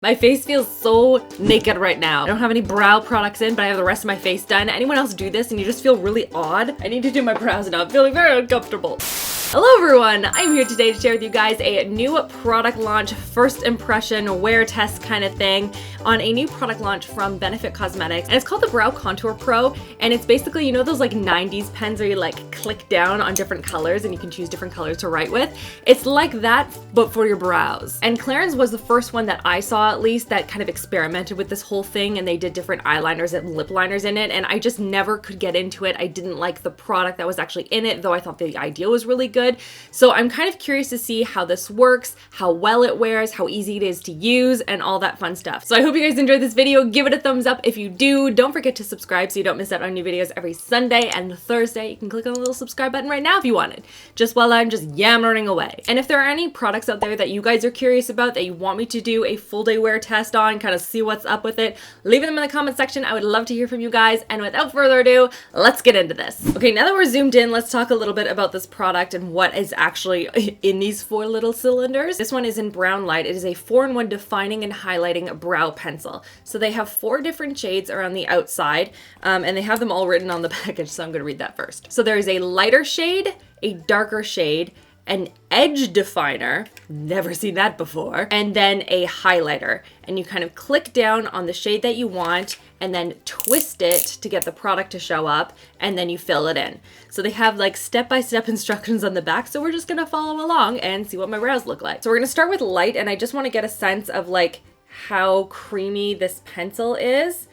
My face feels so naked right now. I don't have any brow products in, but I have the rest of my face done. Anyone else do this and you just feel really odd? I need to do my brows now. I'm feeling very uncomfortable. Hello everyone, I'm here today to share with you guys a new product launch, first impression, wear test kind of thing on a new product launch from Benefit Cosmetics. And it's called the Brow Contour Pro. And it's basically, you know those like 90s pens where you like click down on different colors and you can choose different colors to write with? It's like that, but for your brows. And Clarins was the first one that I saw at least that kind of experimented with this whole thing, and they did different eyeliners and lip liners in it. And I just never could get into it. I didn't like the product that was actually in it, though I thought the idea was really good. So I'm kind of curious to see how this works, how well it wears, how easy it is to use, and all that fun stuff. So I hope you guys enjoyed this video. Give it a thumbs up if you do. Don't forget to subscribe so you don't miss out on new videos every Sunday and Thursday. You can click on the little subscribe button right now if you wanted, just while I'm just yammering away. And if there are any products out there that you guys are curious about that you want me to do a full day wear test on, kind of see what's up with it, leave them in the comment section. I would love to hear from you guys. And without further ado, let's get into this. Okay, now that we're zoomed in, let's talk a little bit about this product and what is actually in these four little cylinders. This one is in Brown Light. It is a 4-in-1 defining and highlighting brow pencil. So they have 4 different shades around the outside, and they have them all written on the package, so I'm going to read that first. So there is a lighter shade, a darker shade, an edge definer, never seen that before, and then a highlighter. And you kind of click down on the shade that you want and then twist it to get the product to show up, and then you fill it in. So they have like step-by-step instructions on the back, so we're just gonna follow along and see what my brows look like. So we're gonna start with light, and I just wanna get a sense of like how creamy this pencil is.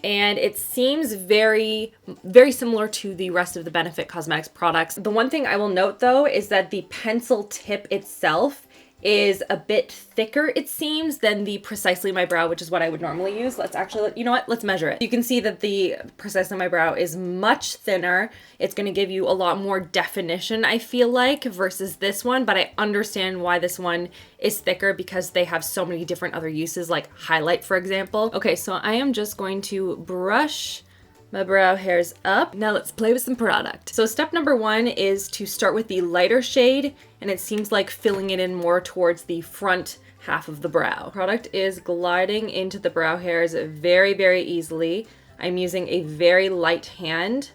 And it seems very, very similar to the rest of the Benefit Cosmetics products. The one thing I will note though is that the pencil tip itself is a bit thicker, it seems, than the Precisely My Brow, which is what I would normally use. Let's actually, you know what? Let's measure it. You can see that the Precisely My Brow is much thinner. It's gonna give you a lot more definition, I feel like, versus this one, but I understand why this one is thicker because they have so many different other uses, like highlight, for example. Okay, so I am just going to brush my brow hairs up. Now let's play with some product. So step number 1 is to start with the lighter shade, and it seems like filling it in more towards the front half of the brow. Product is gliding into the brow hairs very, very easily. I'm using a very light hand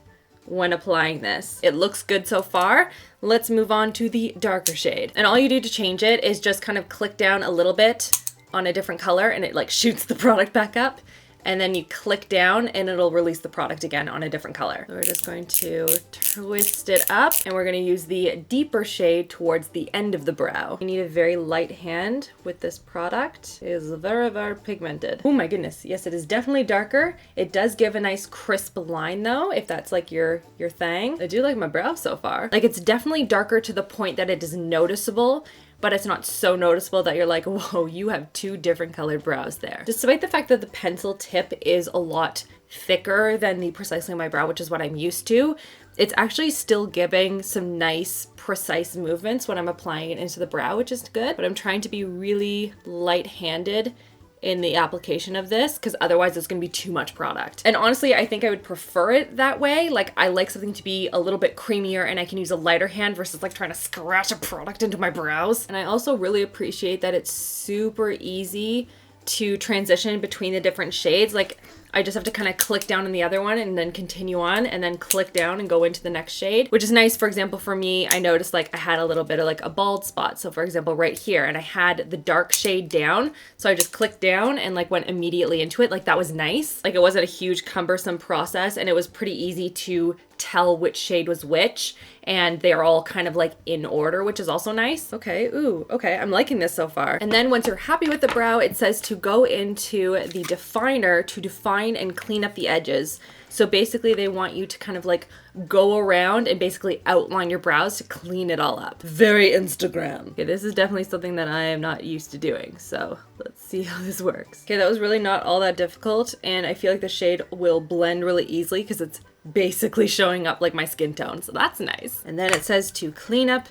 when applying this. It looks good so far. Let's move on to the darker shade. And all you do to change it is just kind of click down a little bit on a different color, and it like shoots the product back up. And then you click down and it'll release the product again on a different color. So we're just going to twist it up, and we're going to use the deeper shade towards the end of the brow. You need a very light hand with this product. It is very, very pigmented. Oh my goodness. Yes, it is definitely darker. It does give a nice crisp line though, if that's like your thing. I do like my brow so far. Like, it's definitely darker to the point that it is noticeable, but it's not so noticeable that you're like, whoa, you have 2 different colored brows there. Despite the fact that the pencil tip is a lot thicker than the Precisely My Brow, which is what I'm used to, it's actually still giving some nice, precise movements when I'm applying it into the brow, which is good. But I'm trying to be really light-handed in the application of this, because otherwise it's going to be too much product. And honestly, I think I would prefer it that way. Like, I like something to be a little bit creamier, and I can use a lighter hand versus like trying to scratch a product into my brows. And I also really appreciate that it's super easy to transition between the different shades. Like, I just have to kind of click down on the other one and then continue on, and then click down and go into the next shade, which is nice. For example, for me, I noticed like I had a little bit of like a bald spot. So for example, right here, and I had the dark shade down. So I just clicked down and like went immediately into it. Like, that was nice. Like, it wasn't a huge cumbersome process, and it was pretty easy to tell which shade was which, and they're all kind of like in order, which is also nice. Okay, ooh, okay, I'm liking this so far. And then once you're happy with the brow, it says to go into the definer to define and clean up the edges. So basically they want you to kind of like go around and basically outline your brows to clean it all up. Very Instagram. Okay, this is definitely something that I am not used to doing, so let's see how this works. Okay, that was really not all that difficult, and I feel like the shade will blend really easily because it's basically showing up like my skin tone, so that's nice. And then it says to clean up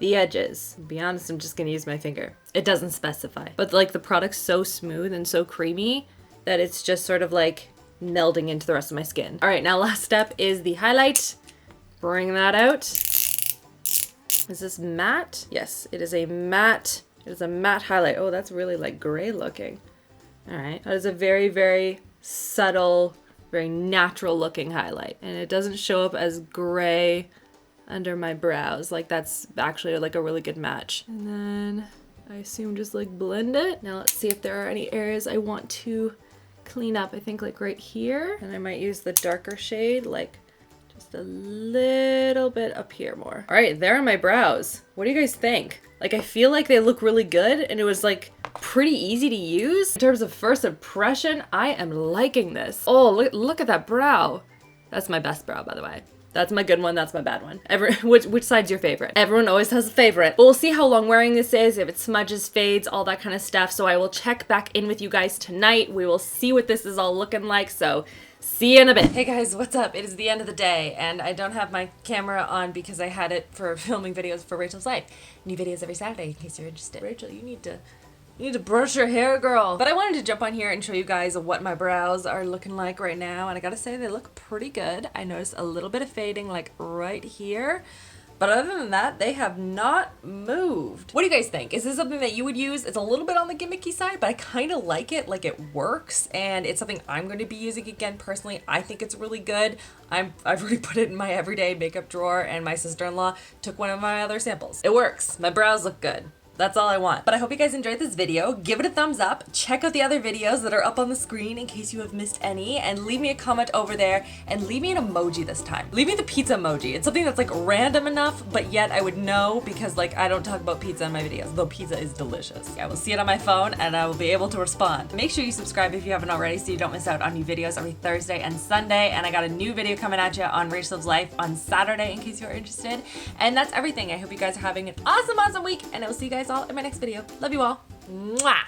the edges. To be honest, I'm just gonna use my finger. It doesn't specify, but like the product's so smooth and so creamy that it's just sort of like melding into the rest of my skin. All right, now last step is the highlight. Bring that out. Is this matte? Yes, it is a matte. It is a matte highlight. Oh, that's really like gray looking. All right, that is a very, very subtle, very natural looking highlight. And it doesn't show up as gray under my brows. Like that's actually like a really good match. And then I assume just like blend it. Now let's see if there are any areas I want to clean up. I think like right here. And I might use the darker shade, like just a little bit up here more. All right, there are my brows. What do you guys think? Like I feel like they look really good and it was like pretty easy to use. In terms of first impression, I am liking this. Oh, look at that brow. That's my best brow, by the way. That's my good one, that's my bad one. Which side's your favorite? Everyone always has a favorite. But we'll see how long wearing this is, if it smudges, fades, all that kind of stuff. So I will check back in with you guys tonight. We will see what this is all looking like, so see you in a bit. Hey guys, what's up? It is the end of the day, and I don't have my camera on because I had it for filming videos for Rachel's Life. New videos every Saturday in case you're interested. Rachel, you need to brush your hair, girl. But I wanted to jump on here and show you guys what my brows are looking like right now. And I gotta say, they look pretty good. I noticed a little bit of fading like right here. But other than that, they have not moved. What do you guys think? Is this something that you would use? It's a little bit on the gimmicky side, but I kind of like it. Like it works. And it's something I'm going to be using again personally. I think it's really good. I've already put it in my everyday makeup drawer, and my sister-in-law took one of my other samples. It works. My brows look good. That's all I want. But I hope you guys enjoyed this video. Give it a thumbs up. Check out the other videos that are up on the screen in case you have missed any, and leave me a comment over there, and leave me an emoji this time. Leave me the pizza emoji. It's something that's like random enough, but yet I would know because like I don't talk about pizza in my videos, though pizza is delicious. I will see it on my phone and I will be able to respond. Make sure you subscribe if you haven't already so you don't miss out on new videos every Thursday and Sunday. And I got a new video coming at you on RachhLoves Life on Saturday in case you're interested. And that's everything. I hope you guys are having an awesome week, and I will see you guys all in my next video. Love you all. Mwah!